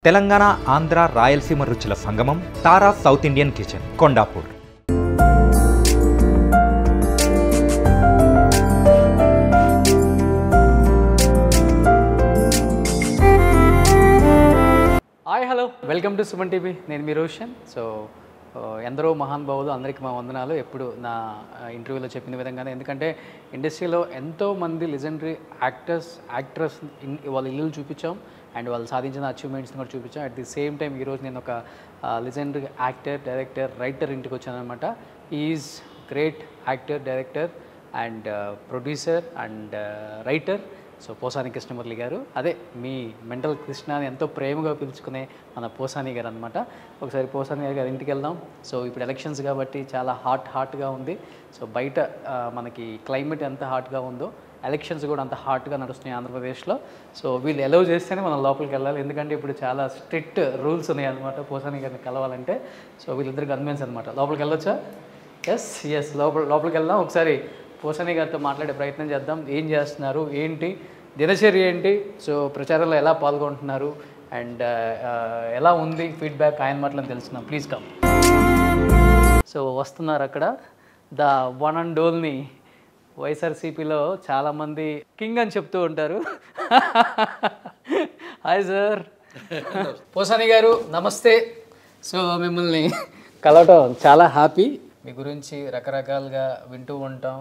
తెలంగాణ ఆంధ్ర రాయలసీమ రుచుల సంగమం Tara south Indian kitchen Kondapur. Hi hello welcome to Suman TV. నేను మీ రోషన్. సో ఎందరో మహానుభావులు, అందరికీ మా వందనాలు. ఎప్పుడు నా ఇంటర్వ్యూలో చెప్పిన విధంగానే, ఎందుకంటే ఇండస్ట్రీలో ఎంతోమంది లెజెండరీ యాక్ట్రెస్ వాళ్ళ ఇల్లు చూపించాం అండ్ వాళ్ళు సాధించిన అచీవ్మెంట్స్ని కూడా చూపించాం. అట్ ది సేమ్ టైం ఈరోజు నేను ఒక లెజెండరీ యాక్టర్, డైరెక్టర్, రైటర్ ఇంటికి వచ్చాను అనమాట. Is great actor, director and producer and writer. So Posani Krishnamurali garu, అదే మీ మెంటల్ కృష్ణ అని ఎంతో ప్రేమగా పిలుచుకునే మన పోసాని గారు అనమాట. ఒకసారి పోసాని గారి ఇంటికి వెళ్దాం. సో ఇప్పుడు ఎలక్షన్స్ కాబట్టి చాలా హాట్గా ఉంది. సో బయట మనకి క్లైమేట్ ఎంత హాట్గా ఉందో, ఎలక్షన్స్ కూడా అంత హాట్గా నడుస్తున్నాయి ఆంధ్రప్రదేశ్లో. సో వీళ్ళు అలౌ చేస్తేనే మనం లోపలికి వెళ్ళాలి, ఎందుకంటే ఇప్పుడు చాలా స్ట్రిక్ట్ రూల్స్ ఉన్నాయి అనమాట పోసాని గారిని కలవాలంటే. సో వీళ్ళిద్దరు కన్విన్స్ అనమాట. లోపలికి వెళ్ళొచ్చా? ఎస్ లోపలికి వెళ్దాం. ఒకసారి పోసాని గారితో మాట్లాడే ప్రయత్నం చేద్దాం. ఏం చేస్తున్నారు, ఏంటి దినచర్య ఏంటి, సో ప్రచారంలో ఎలా పాల్గొంటున్నారు అండ్ ఎలా ఉంది ఫీడ్బ్యాక్, ఆయన మాటలను తెలుసుకున్నాం. Please come. సో వస్తున్నారు అక్కడ ద వన్ అండ్ ఓన్లీ. వైఎస్ఆర్సీపీలో చాలామంది కింగ్ అని చెప్తూ ఉంటారు. Hi sir. పోసాని గారు నమస్తే. సో మిమ్మల్ని కలవటం చాలా హ్యాపీ. మీ గురించి రకరకాలుగా వింటూ ఉంటాం,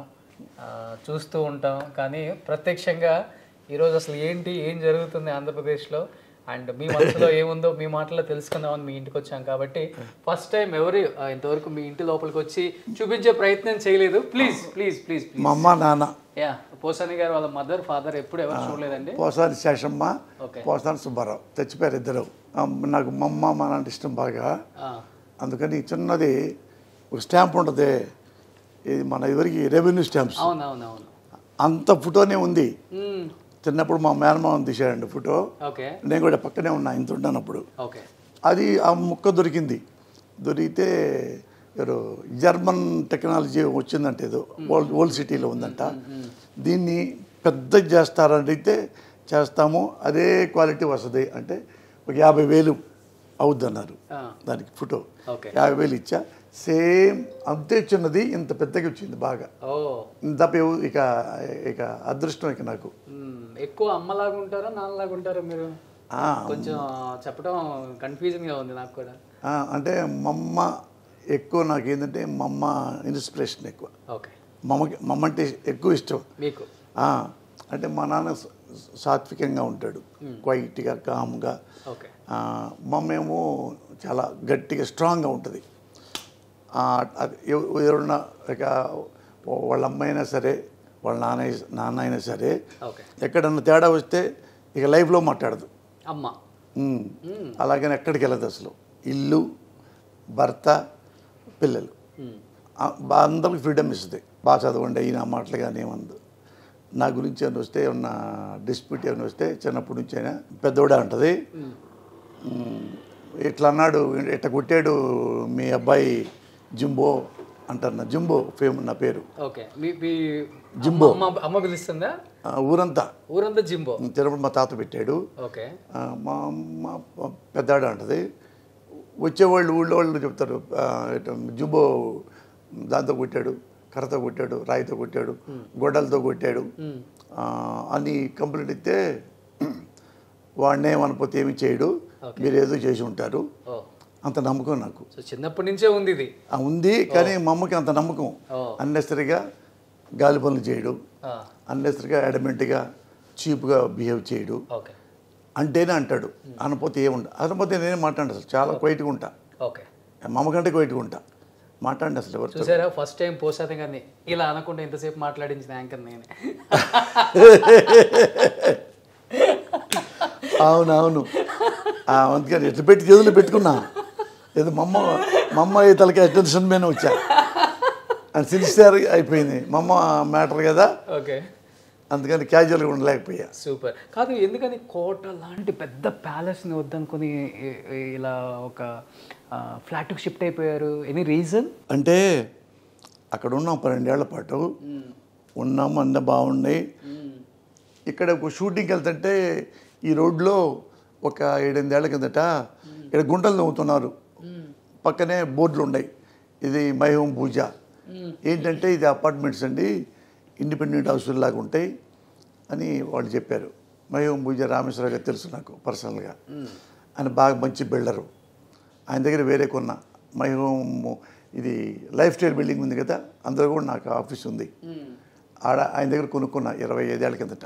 చూస్తూ ఉంటాం, కానీ ప్రత్యక్షంగా ఈరోజు అసలు ఏం జరుగుతుంది ఆంధ్రప్రదేశ్లో అండ్ మీ మనసులో ఏముందో మీ మాటల్లో తెలుసుకుందామని మీ ఇంటికి వచ్చాం. కాబట్టి ఫస్ట్ టైం ఇంతవరకు మీ ఇంటి లోపలికి వచ్చి చూపించే ప్రయత్నం చేయలేదు. ప్లీజ్ మా అమ్మ నాన్న, యా పోసాని గారు వాళ్ళ మదర్ ఫాదర్ ఎప్పుడు ఎవరు చూడలేదండి. పోసాని శేషమ్మ, పోసాని సుబ్బారావు తెచ్చిపోయారు ఇద్దరు. నాకు మా అమ్మ మా నాన్న ఇష్టం బాగా, అందుకని చిన్నది ఒక స్టాంప్ ఉంటుంది, ఇది మన ఎవరికి రెవెన్యూ స్టాంప్స్, అవునవునవును, అంత ఫోటోనే ఉంది. చిన్నప్పుడు మా మేనమామ తీసాడండి ఫోటో, నేను కూడా పక్కనే ఉన్నా ఇంత ఉన్నానప్పుడు. అది ఆ ముక్క దొరికితే ఎవరు జర్మన్ టెక్నాలజీ వచ్చిందంటే, ఏదో ఓల్డ్ సిటీలో ఉందంట, దీన్ని పెద్ద చేస్తారని అయితే చేస్తాము, అదే క్వాలిటీ వస్తుంది అంటే ఒక 50,000 అవుద్ది అన్నారు దానికి. ఫోటో 50,000 ఇచ్చా, సేమ్ అంతే చిన్నది, ఇంత పెద్దగా వచ్చింది బాగా. తప్ప ఇక అదృష్టం ఇక నాకు. ఎక్కువ అమ్మలాగా ఉంటారా నాన్నలాగా ఉంటారా మీరు? కొంచెం చెప్పడం కన్ఫ్యూజన్గా ఉంది నాకు కూడా. అంటే మా అమ్మ ఎక్కువ, నాకు ఏంటంటే మా అమ్మ ఇన్స్పిరేషన్ ఎక్కువ. మా అమ్మ అంటే ఎక్కువ ఇష్టం మీకు. అంటే మా నాన్న సాత్వికంగా ఉంటాడు, క్వైట్గా కామ్గా. మా అమ్మ ఏమో చాలా గట్టిగా స్ట్రాంగ్గా ఉంటుంది. ఎవరున్నా ఇక వాళ్ళ అమ్మ అయినా సరే, వాళ్ళ నాన్న అయినా సరే, ఎక్కడన్నా తేడా వస్తే ఇక లైఫ్లో మాట్లాడదు అమ్మ. అలాగని ఎక్కడికి వెళ్ళదు అసలు. ఇల్లు, భర్త, పిల్లలు అందరికి ఫ్రీడమ్ ఇస్తుంది. బాగా చదవండి అయినా మాటలు కానీ ఏమందు. నా గురించి ఏమైనా వస్తే, ఏమన్నా డిస్ప్యూట్ ఏమైనా వస్తే చిన్నప్పటి నుంచి అయినా పెద్దోడే ఉంటుంది. ఇట్లా అన్నాడు, ఇట్లా కొట్టాడు మీ అబ్బాయి జింబో అంటారు. నా జింబో నా పేరు జింబో. అమ్మ పిలుస్తుందా? ఊరంతా జింబో. చిన్నప్పుడు మా తాత పెట్టాడు. మా అమ్మ పెద్దాడు అంటది. వచ్చేవాళ్ళు ఊళ్ళో వాళ్ళు చెప్తారు, జింబో దాంతో కొట్టాడు, కర్రతో కొట్టాడు, రాయితో కొట్టాడు, గొడ్డలతో కొట్టాడు అని కంప్లైంట్ ఇస్తే, వాడినే మనపోతే ఏమి చేయడు, మీరు ఏదో చేసి ఉంటారు, అంత నమ్మకం నాకు. చిన్నప్పటి నుంచే ఉంది ఇది. ఉంది, కానీ మా అమ్మకి అంత నమ్మకం. అన్నెసరిగా గాలి పనులు చేయడు, అన్నెసరిగా అడమెంట్గా చీప్గా బిహేవ్ చేయడు అంటేనే అంటాడు. అనపోతే ఏముండ, అనపోతే నేనే మాట్లాడు, అసలు చాలా క్వైట్గా ఉంటా. మా అమ్మ కంటే క్వైట్గా ఉంటా, మాట్లాడండి అసలు. ఎవరు చూసారా ఫస్ట్ టైం పోసాని గారిని ఇలా అనకుండా ఇంతసేపు మాట్లాడించిన యాంకర్ నేనే. అవునవును, అందుకని ఎట్లా పెట్టి చేతులు పెట్టుకున్నా, ఏదో మా అమ్మ తలకి అటెన్షన్ మీద వచ్చా అని సిన్సియర్ అయిపోయింది. మా అమ్మ మ్యాటర్ కదా, అందుకని క్యాజువల్గా ఉండలేకపోయా. సూపర్. కాదు, ఎందుకని కోట లాంటి పెద్ద ప్యాలెస్ని వద్దనుకొని ఇలా ఒక ఫ్లాట్కి షిఫ్ట్ అయిపోయారు? Any reason? అంటే అక్కడ ఉన్నాం 12 ఏళ్ల పాటు ఉన్నాము, అన్నీ బాగున్నాయి. ఇక్కడ ఒక షూటింగ్కి వెళ్తుంటే ఈ రోడ్లో ఒక 7-8 ఏళ్ల కిందట ఇక్కడ గుంటలు తవ్వుతున్నారు, పక్కనే బోర్డులు ఉన్నాయి, ఇది మై హోమ్ పూజ. ఏంటంటే ఇది అపార్ట్మెంట్స్ అండి, ఇండిపెండెంట్ హౌస్లు లాగా ఉంటాయి అని వాళ్ళు చెప్పారు. మై హోమ్ పూజ రామేశ్వరరావు గారు తెలుసు నాకు పర్సనల్గా, ఆయన బాగా మంచి బిల్డరు. ఆయన దగ్గర వేరే కొన్న మై హోమ్ ఇది లైఫ్ స్టైల్ బిల్డింగ్ ఉంది కదా, అందులో కూడా నాకు ఆఫీస్ ఉంది. ఆడ ఆయన దగ్గర కొనుక్కున్న 25 ఏళ్ల కిందట.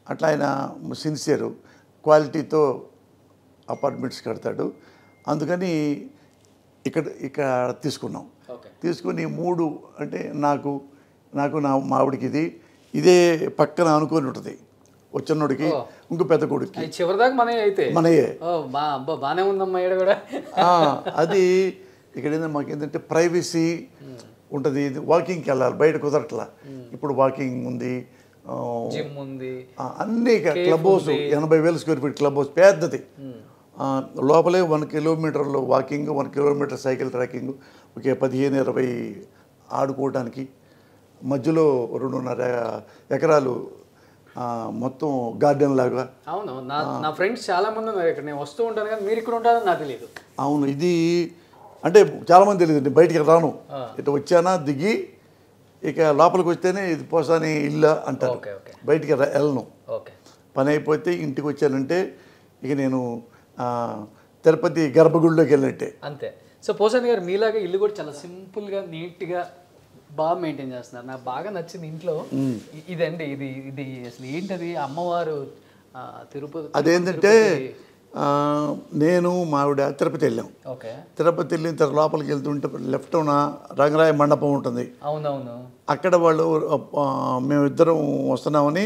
అట్లా ఆయన సిన్సియరు, క్వాలిటీతో అపార్ట్మెంట్స్ కడతాడు. అందుకని ఇక్కడ తీసుకున్నాం. తీసుకుని 3 అంటే నాకు నా మావిడికి ఇదే పక్కన అనుకొని ఉంటుంది, వచ్చినోడికి ఇంకో పెద్ద కొడుకు చివరిదాకా మనయే. బాగానే ఉందమ్మా ఇక్కడ కూడా. అది ఇక్కడ మాకు ఏంటంటే ప్రైవసీ ఉంటుంది, వాకింగ్కి వెళ్ళాలి, బయట కుదరట్లా. ఇప్పుడు వాకింగ్ ఉంది, జిమ్ ఉంది, అన్నీ club house 80,000 square feet club house పెద్దది. లోపలే 1 కిలోమీటర్లో వాకింగ్, 1 కిలోమీటర్ సైకిల్ ట్రాకింగ్, ఒక 15-20 ఆడుకోవడానికి. మధ్యలో 2.5 ఎకరాలు మొత్తం గార్డెన్ లాగా. అవును, నా ఫ్రెండ్స్ చాలా మంది ఉన్నారు ఇక్కడ, నేను వస్తూ ఉంటాను కానీ మీరు ఇక్కడ ఉంటారని నాకు తెలియదు. అవును, ఇది అంటే చాలామంది తెలియదు. నేను బయటికి రాను, ఇటు వచ్చానా దిగి ఇక లోపలికి వస్తేనే ఇది పోసాని ఇల్లు అంటారు, బయటికి వెళ్ళను. పని అయిపోతే ఇంటికి వచ్చానంటే ఇక నేను తిరుపతి గర్భగుడిలోకి వెళ్ళినట్టే అంతే. సో పోసాని గారు మీలాగా ఇల్లు కూడా చాలా సింపుల్గా నీట్గా బాగా మెయింటైన్ చేస్తున్నారు. నాకు బాగా నచ్చింది ఇంట్లో ఇదండి. ఇది అసలు ఏంటది, అమ్మవారు తిరుపతి. అదేంటంటే నేను మావిడ తిరుపతి వెళ్ళాం. తిరుపతి వెళ్ళిన తర్వాత లోపలికి వెళ్తుంటే లెఫ్ట్ రంగరాయ మండపం ఉంటుంది. అవునవును. అక్కడ వాళ్ళు మేమిద్దరం వస్తున్నామని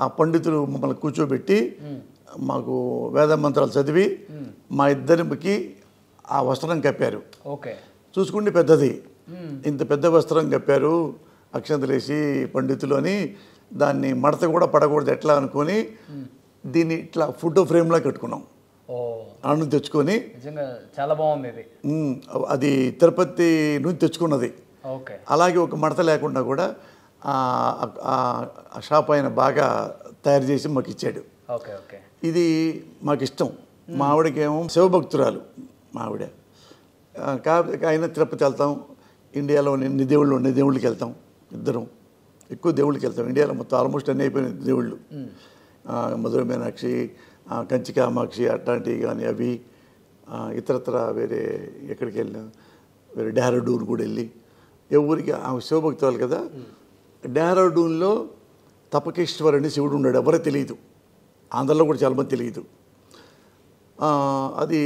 ఆ పండితులు మమ్మల్ని కూర్చోబెట్టి మాకు వేద మంత్రాలు చదివి మా ఇద్దరికి ఆ వస్త్రం కప్పారు. చూసుకుంటే పెద్దది, ఇంత పెద్ద వస్త్రం కప్పారు, అక్షంతలేసి పండితులు అని. దాన్ని మడత కూడా పడకూడదు ఎట్లా అనుకొని దీన్ని ఇట్లా ఫోటో ఫ్రేమ్లా కట్టుకున్నాం. అన్ను తెచ్చుకొని చాలా బాగుంది. అది తిరుపతి నుంచి తెచ్చుకున్నది. అలాగే ఒక మడత లేకుండా కూడా ఆ షాప్ ఆయన బాగా తయారు చేసి మాకు ఇచ్చాడు. ఇది మాకు ఇష్టం. మా ఆవిడకేమో శివభక్తురాలు మా ఆవిడ. కాబట్టి ఆయన తిరుపతి వెళ్తాం, ఇండియాలో ఎన్ని దేవుళ్ళకి వెళ్తాం, ఇద్దరం ఎక్కువ దేవుళ్ళకి వెళ్తాం. ఇండియాలో మొత్తం ఆల్మోస్ట్ అన్నీ అయిపోయిన దేవుళ్ళు, మధుర మీనాక్షి, కంచి కామాక్షి అట్లాంటివి కానీ అవి. ఇతరత్ర వేరే ఎక్కడికి వెళ్ళినా, వేరే డెహ్రాడూన్ కూడా వెళ్ళి ఎవరికి శివభక్తురాలు కదా. డెహ్రాడూన్లో తపకేశ్వర్ అని శివుడు ఉన్నాడు, ఎవరో తెలియదు, ఆంధ్రలో కూడా చాలామంది తెలియదు. అది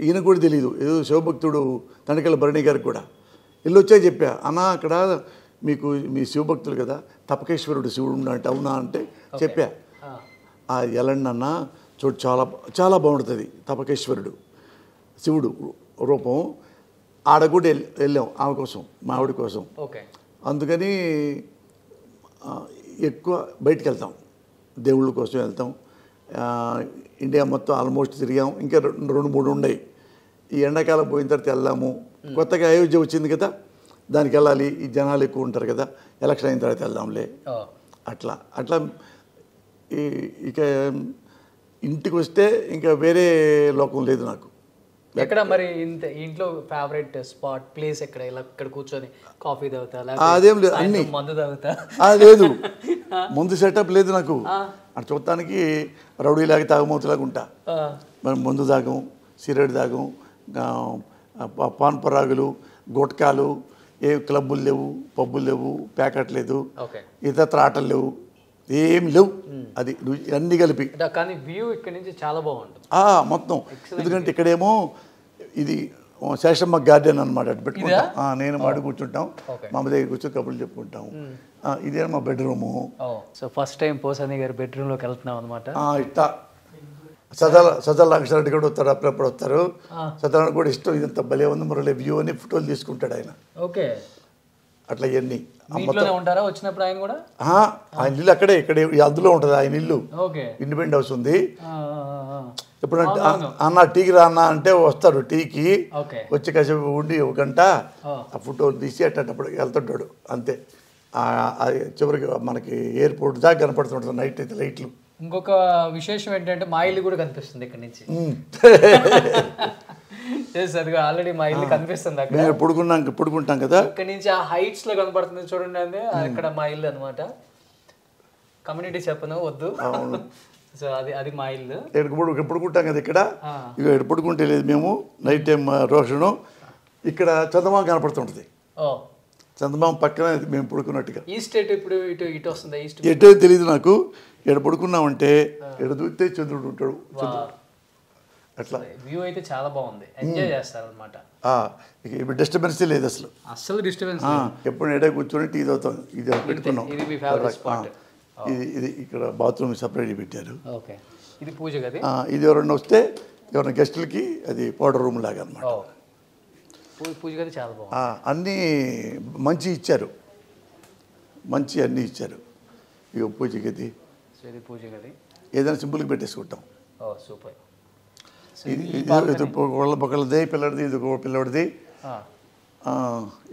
ఈయన కూడా తెలియదు, ఏదో శివభక్తుడు తనికెళ్ళ భరణి గారికి కూడా ఇల్లు వచ్చా చెప్పా, అన్నా అక్కడ మీకు మీ శివభక్తులు కదా తపకేశ్వరుడు శివుడు ఉన్నట్టు అవునా అంటే చెప్పా. ఎలండి అన్న చూడు, చాలా చాలా బాగుంటుంది తపకేశ్వరుడు శివుడు రూపం. ఆడ కూడా వెళ్ళాం ఆమె కోసం, మా ఆవిడ కోసం. అందుకని ఎక్కువ బయటికి వెళ్తాం, దేవుళ్ళ కోసం వెళ్తాం. ఇండియా మొత్తం ఆల్మోస్ట్ తిరిగాం, ఇంకా 2-3 ఉన్నాయి. ఈ ఎండాకాలం పోయిన తర్వాత వెళ్దాము. కొత్తగా అయోధ్య వచ్చింది కదా, దానికి వెళ్ళాలి, ఈ జనాలు ఎక్కువ ఉంటారు కదా, ఎలక్షన్ అయిన తర్వాత వెళ్దాంలే. అట్లా అట్లా ఇక ఇంటికి వస్తే ఇంకా వేరే లోకం లేదు నాకు. ఎక్కడ మరి ఇంట్లో ఫేవరెట్ స్పాట్ ప్లేస్ ఎక్కడ? ఇలా ఇక్కడ కూర్చొని కాఫీ తాగుతా, అదేం లేదు, అన్ని మందు తాగుతా లేదు, ముందు సెటప్ లేదు నాకు. అటు చూడటానికి రౌడీలాగా తాగమూతలాగా ఉంటా. మనం మందు తాగం, సిగరెట్ తాగం, పాన్ పరాగులు, గుట్కాలు, ఏ క్లబ్బులు లేవు, పబ్బులు లేవు, ప్యాకెట్ లేదు, ఇతర ఆటలు లేవు, ఏమి లేవు. అది అన్నీ కలిపి. కానీ వ్యూ ఇక్కడ నుంచి చాలా బాగుంటుంది మొత్తం. ఎందుకంటే ఇక్కడేమో ఇది శేషమ్మ గార్డెన్ అనమాట, అటు పెట్టుకుంటాం. నేను మాడి కూర్చుంటాం, మా అమ్మ దగ్గర కూర్చొని కబుర్లు చెప్పుకుంటాం. ఇదే మా bedroom. So first time Posani గారి బెడ్రూమ్లోకి వెళ్తున్నాం అనమాట. ఇట్లా సజల్ రామకృష్ణారెడ్డి కూడా వస్తాడు, అప్పుడప్పుడు వస్తారు. సజల్ కూడా ఇష్టం, ఇదంతా భలే ఉంది మురళి వ్యూ అని ఫోటోలు తీసుకుంటాడు ఆయన. అట్లా ఇవన్నీ ఉంటారా వచ్చినప్పుడు ఆయన కూడా? ఆయన ఇల్లు అక్కడే, ఇక్కడే అందులో ఉంటుంది ఆయన ఇల్లు. ఇండిపెండెంట్ హౌస్ ఉంది. ఎప్పుడంటే అన్న టీకి రా అన్న అంటే వస్తాడు, టీకి వచ్చి కాసేపు ఉండి 1 గంట ఆ ఫోటోలు తీసి అట్టేటప్పుడు వెళ్తుంటాడు అంతే. చివరికి మనకి ఎయిర్పోర్ట్ దాకా కనపడుతుంటుంది నైట్ అయితే లైట్లు. ఇంకొక విశేషం ఏంటంటే మా ఇల్లు కూడా కనిపిస్తుంది ఇక్కడ నుంచి. అది ఆల్రెడీ మా ఇల్లు కనిపిస్తుంది అక్కడ పడుకుంటాం కదా, ఇక్కడ నుంచి ఆ హైట్స్ లో కనపడుతుంది చూడండి. అది అక్కడ మా ఇల్లు అనమాట. కమ్యూనిటీ చెప్పను వద్దు. సో అది మా ఇల్లు. ఇక్కడ పడుకుంటాం కదా, ఇక్కడ ఇక్కడ పడుకుంటే లేదు మేము నైట్ టైం రోషను. ఇక్కడ చందమామ కనపడుతుంటది, చందమామ పక్కన మేము పడుకున్నట్టుగా. ఈస్ట్ ఇప్పుడు ఇటు వస్తుంది, ఈస్ట్ ఎటో తెలియదు నాకు. ఇక్కడ పడుకున్నామంటే ఇక్కడ చూస్తే చంద్రుడు ఉంటాడు, అట్లా వ్యూ అయితే చాలా బాగుంది, ఎంజాయ్ చేస్తారు అనమాట. ఇప్పుడు డిస్టర్బెన్స్ లేదు అసలు డిస్టర్బెన్స్. ఎప్పుడు ఎడ కూర్చొని టీ తాగుతాం. ఇది పెట్టుకున్నాం, ఇది ఇక్కడ బాత్రూమ్ సపరేట్ పెట్టారు. ఇది పూజ గది. ఇది ఎవరన్నా వస్తే ఎవరైనా గెస్టులకి అది పౌడర్ రూమ్ లాగా అనమాట. పూజ గది చాలా బాగుంది, అన్నీ మంచి ఇచ్చారు, మంచి అన్నీ ఇచ్చారు. ఇక పూజ గది, పూజ గది ఏదైనా సింపుల్గా పెట్టేసుకుంటాం. సూపర్. ఇది ఒకళ్ళది పిల్లడిది, ఇది ఒక పిల్లడిది.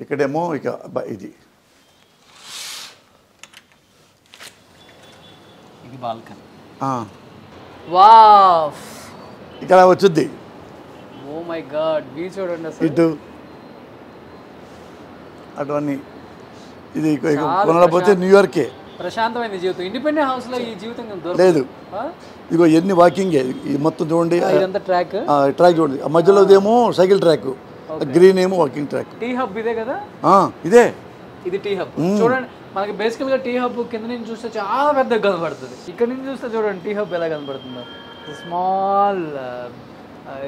ఇక్కడేమో ఇక ఇది బాల్కనీ. వావ్, ఇక్కడ వచ్చుద్ది. ఓ మై గాడ్, వ్యూ చూడండి అసలు. ఇటు అటు అన్ని. ఇది కొనలేకపోతే న్యూయార్కే. ప్రశాంతమైన జీవితం. ఇండిపెండెంట్ హౌస్ లో ఈ జీవితం లేదు. ఇదిగో ఎన్ని వాకింగే మొత్తం చూడండి. ట్రాక్ చూడండి, మధ్యలో ఏమో సైకిల్ ట్రాక్, గ్రీన్ ఏమో వాకింగ్ ట్రాక్. టీ హబ్ ఇదే కదా, ఇదే ఇది టీ హబ్. చూడండి, మనకి బేసికల్ గా టీ హబ్ కింద నుంచి చూస్తే చాలా పెద్దగా కనబడుతుంది. ఇక్కడ నుంచి చూస్తే చూడండి టీ హబ్ ఎలా కనబడుతుందో. స్మాల్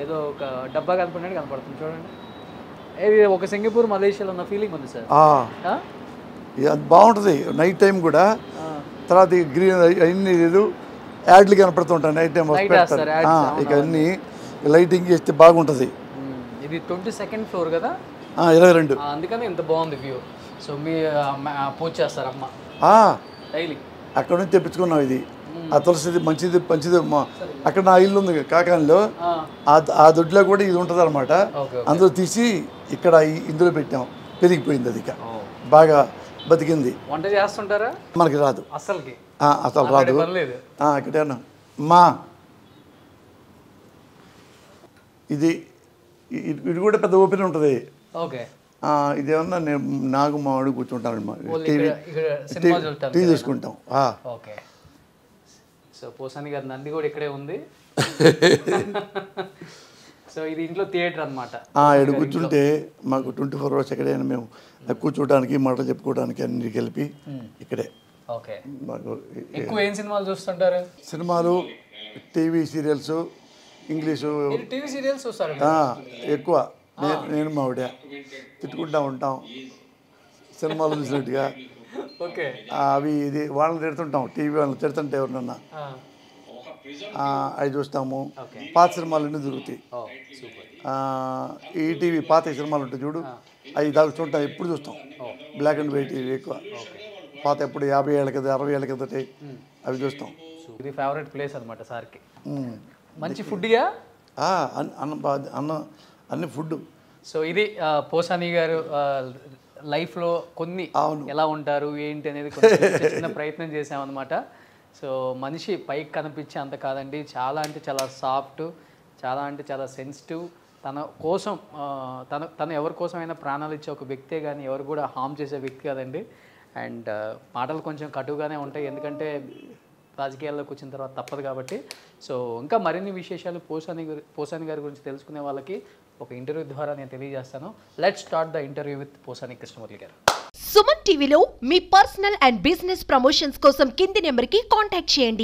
ఏదో ఒక డబ్బా కనపడినట్టు కనపడుతుంది చూడండి. ఇది ఒక సింగపూర్ మలేషియాలో ఉన్న ఫీలింగ్ ఉంది సార్. అది బాగుంటుంది నైట్ టైం కూడా. తర్వాత గ్రీన్ అన్ని లేదు యాడ్లు కనపడుతుంటాయి నైట్ టైం. ఇక అన్ని లైటింగ్ చేస్తే బాగుంటుంది. ఇది 22nd floor కదా, 22. అందుకని ఇంత బాగుంది వ్యూ. సో మీ పూజ చేస్తారు అమ్మ డైలీ? అక్కడ నుంచి తెప్పించుకున్నాం ఇది. ఆ తులసిది మంచిది అక్కడ నా ఇల్లు ఉంది కాకానిలో, ఆ దొడ్లో కూడా ఇది ఉంటుంది అనమాట. అందులో తీసి ఇక్కడ ఇందులో పెట్టాం, పెరిగిపోయింది అది. ఇక బాగా బతికింది. వంట చేస్తుంటారా? మనకి రాదు అసలు రాదు. ఇక్కడేనా మా ఇది ఇది కూడా పెద్ద ఓపెన్ ఉంటుంది. ఇదేమన్నా నేను నాకు మా వాడు కూర్చుంటాను, టీ తీసుకుంటాం. సో పోసాని గారి నంది కూడా ఇక్కడే ఉంది. సో ఇది ఇంట్లో థియేటర్ అనమాట. ఇక్కడ కూర్చుంటే మాకు 24 hours ఎక్కడైనా మేము కూర్చోడానికి మాటలు చెప్పుకోవడానికి అన్ని కలిపి ఇక్కడే. మాకు ఎక్కువ ఏం సినిమాలు చూస్తుంటారు? సినిమాలు, TV serials, English. TV serials చూస్తారు ఎక్కువ. నేను మా ఆవిడ తిట్టుకుంటా ఉంటాం సినిమాలు చూసినట్టుగా. అవి ఇది వాళ్ళని తిడుతుంటాం, టీవీ వాళ్ళని తిడుతుంటే ఎవరినన్నా అవి చూస్తాము. పాత సినిమాలు అన్నీ దొరుకుతాయి. ఈటీవీ పాత సినిమాలు ఉంటాయి చూడు, అవి దాకా చూడటం ఎప్పుడు చూస్తాం. బ్లాక్ అండ్ వైట్ ఎక్కువ. పాత ఎప్పుడు 50 ఏళ్ళ కింద 60 ఏళ్ళ కింద అవి చూస్తాం. ఇది ఫేవరెట్ ప్లేస్ అనమాట సార్కి. మంచి ఫుడ్గా అన్ని ఫుడ్. సో ఇది పోసాని గారు లైఫ్లో కొన్ని ఎలా ఉంటారు ఏంటి అనేది చిన్న ప్రయత్నం చేసామన్నమాట. సో మనిషి పైకి కనిపించే అంత కాదండి, చాలా అంటే చాలా సాఫ్ట్, చాలా అంటే చాలా సెన్సిటివ్. తన కోసం తను ఎవరి కోసమైనా ప్రాణాలు ఇచ్చే ఒక వ్యక్తే కానీ ఎవరు కూడా హామ్ చేసే వ్యక్తి కాదండి. అండ్ మాటలు కొంచెం కటుగానే ఉంటాయి, ఎందుకంటే రాజకీయాల్లోకి వచ్చిన తర్వాత తప్పదు కాబట్టి. సో ఇంకా మరిన్ని విశేషాలు పోసాని గారి గురించి తెలుసుకునే వాళ్ళకి ఒక ఇంటర్వ్యూ ద్వారా నేను తెలియజేస్తాను. Let's start the interview with Posani Krishnamurthy గారు. సుమన్ టీవీలో మీ పర్సనల్ అండ్ బిజినెస్ ప్రమోషన్స్ కోసం కింది నెంబర్కి కాంటాక్ట్ చేయండి.